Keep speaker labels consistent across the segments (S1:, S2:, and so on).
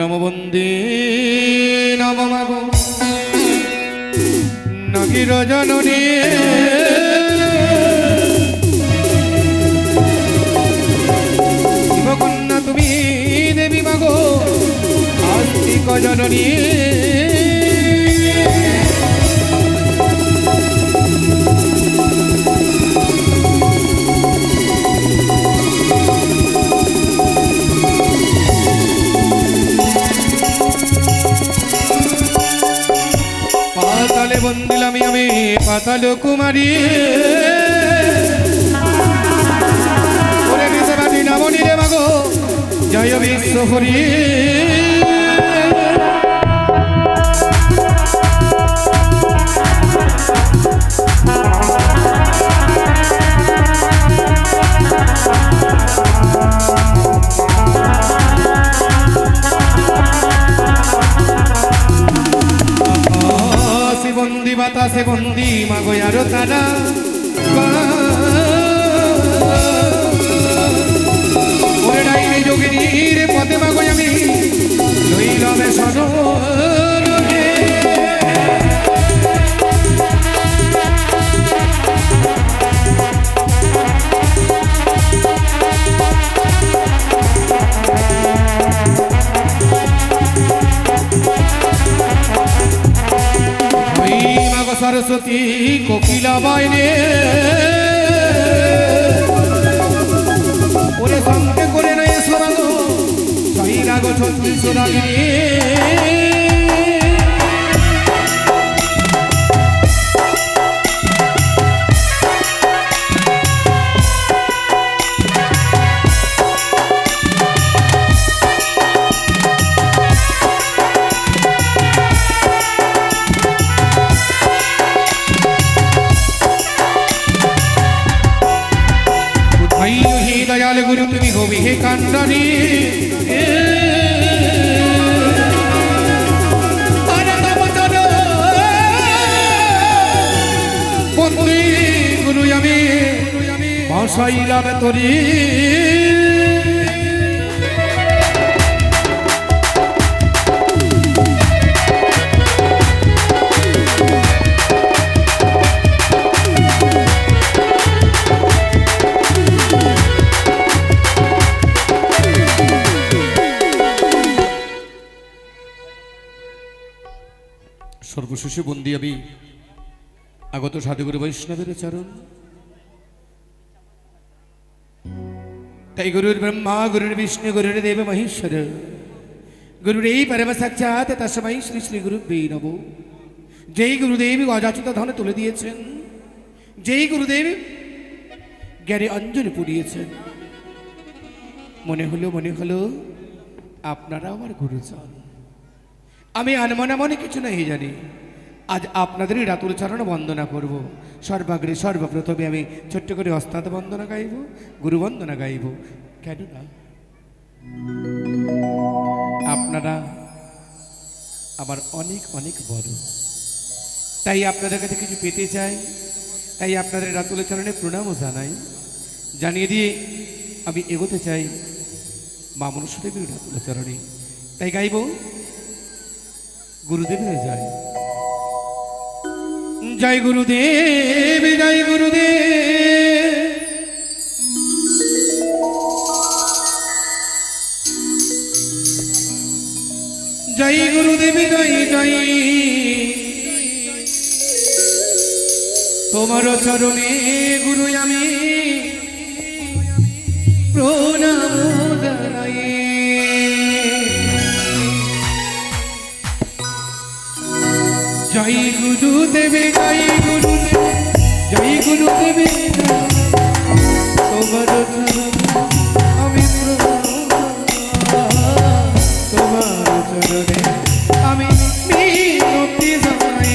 S1: নম বন্দে নম মাগ নগির জননী শিবকন্যা তুমি দেবী মাগো আস্তিক জননী পাতালে বন্দিলাম আমি পাতাল কুমারী নামনি রে মাগো জয় বিশ্ব হরি বন্দি বাতাসে বন্দি মাগো আরো তারা ওরে ডাইনি যোগিনীর পথে মাগো আমি লইলামে সজনে সরস্বতী কোকিলা বাইনে ওরে সঙ্গে করে নয় সোনাগো সাই রাগো ছত্রিশ রাগিনী দয়াল গুরু তুমি হবি হে কান্ডারি বন্দি গুরু আমি ভাষাইলাম তরি সর্বশেষে বন্দি আমি আগত সাধুগুরু বৈষ্ণবের চরণ তাই গুরুর ব্রহ্মা গুরুর বিষ্ণু গুরুর দেব মহেশ্বর গুরুর এই পরম সাক্ষাৎ তস্मै শ্রী শ্রী গুরুভ্যে নমঃ। যেই গুরুদেব অযাচিত ধন তুলে দিয়েছেন, যেই গুরুদেব জ্ঞানে অঞ্জলি পুড়িয়েছেন, মনে হলো আপনারা আমার গুরুজন। আমি আনমনা মনে কিছু নাই জানি, আজ আপনাদেরই রাতুল চরণ বন্দনা করব। সর্বাগ্রে সর্বপ্রথমে আমি ছোট্ট করে অস্তাদ বন্দনা গাইব, গুরু বন্দনা গাইব। কেন না আপনারা আমার অনেক অনেক বড়, তাই আপনাদের কাছে কিছু পেতে চাই, তাই আপনাদের রাতুল চরণে প্রণামও জানাই। জানিয়ে দিয়ে আমি এগোতে চাই মা মনসাদেবীর রাতুল চরণে। তাই গাইব গুরুদেবের জয়। জয় গুরুদেব, জয় গুরুদেব, জয় গুরুদেব, জয় জয়। তোমার চরণে গুরু আমি প্রণাম জানাই। জয় গুরুদেবে, জয় গুরুদেব, জয় গুরুদেবে, তোমার আমি তোমার চরণে আমি মিনতি জানাই।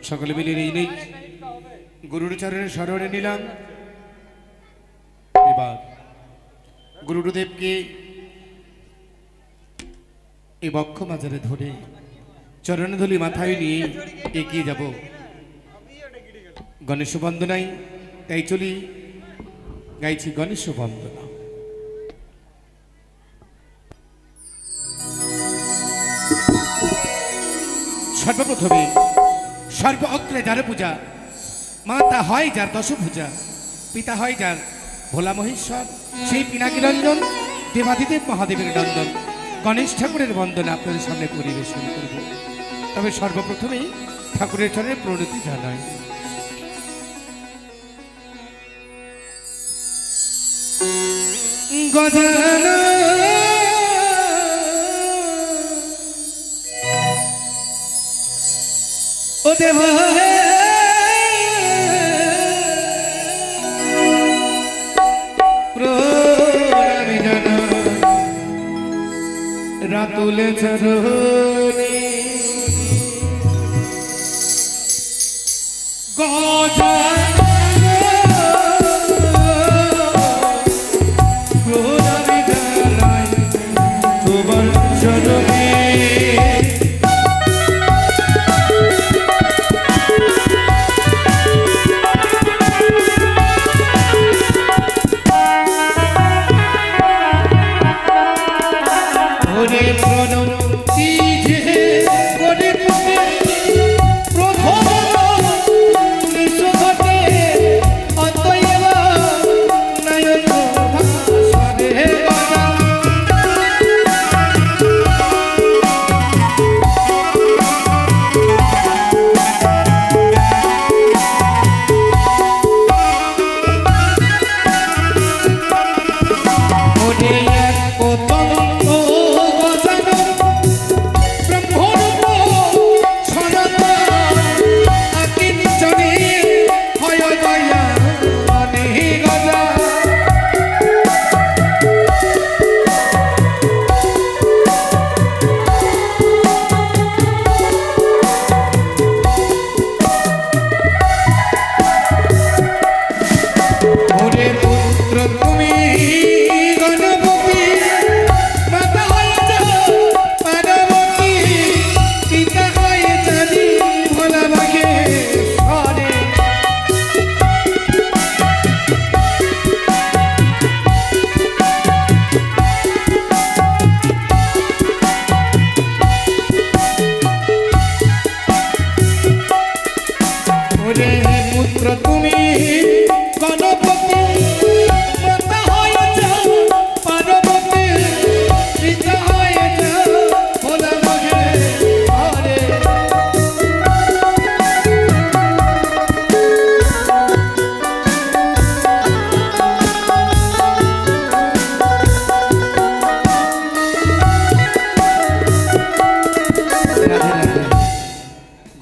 S1: সকলে মিলে এই গুরুর চরণে স্মরণে নিলাম। এবার গুরুদেবকে এই বক্ষ মাজারে ধরে চরণধূলি মাথায় নিয়ে এগিয়ে যাব গণেশ বন্দনায়। তাই চলি, গাইছি গণেশ বন্দনা। সর্বপ্রথমে সর্ব অগ্রে যার পূজা, মাতা হয় যার দশভূজা, পিতা হয় যার ভোলা মহেশ্বর, সেই পিনাকি রঞ্জন দেবাদিদেব মহাদেবের নন্দন গণেশ ঠাকুরের বন্দনা আপনাদের সামনে পরিবেশন করব। তবে সর্বপ্রথমেই ঠাকুরের চরণে প্রণতি জানাই। গজানন ও দেব প্রণামী জানা রাতুল চরণে গজানন প্রণামী জানাই তোমার চরণে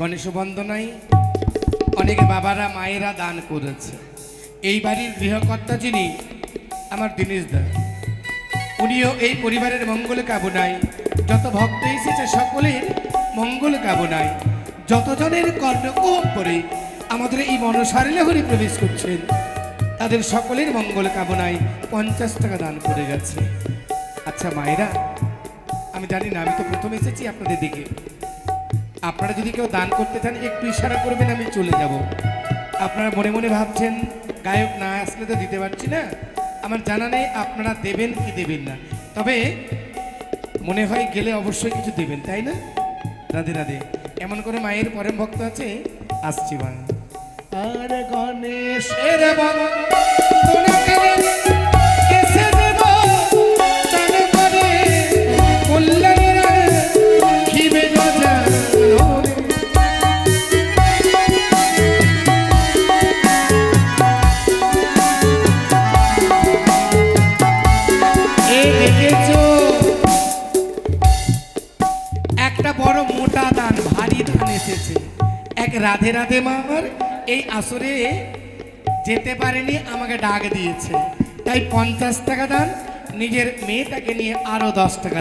S1: গণেশ বন্দনায় অনেক বাবারা মায়েরা দান করেছে। এই বাড়ির গৃহকর্তা যিনি আমার দিনেশ দা, উনিও এই পরিবারের মঙ্গল কামনায়, যত ভক্ত এসেছে সকলের মঙ্গল কামনায়, যতজনের কর্ণকোম করে আমাদের এই মনসারিলে হরি প্রবেশ করছেন তাদের সকলের মঙ্গল কামনায় 50 টাকা দান করে গেছে। আচ্ছা মায়েরা, আমি জানি না, আমি তো প্রথম এসেছি আপনাদের দিকে। আপনারা যদি কেউ দান করতে চান একটু ইশারা করবেন, আমি চলে যাব। আপনারা মনে মনে ভাবছেন গায়ক না আসলে তো দিতে পারছি না। আমার জানা নেই আপনারা দেবেন কি দেবেন না, তবে মনে হয় গেলে অবশ্যই কিছু দেবেন, তাই না? রাধে রাধে। এমন করে মায়ের পরম ভক্ত আছে, আসছি মা। আর গণেশের একটা বড় মোটা দান, ভারী ধান এসেছে। এক রাধে রাধে মা আমার এই আসরে যেতে পারেনি, আমাকে ডাক দিয়েছে, তাই 50 টাকা দান, নিজের মেয়েটাকে নিয়ে আরো 10 টাকা।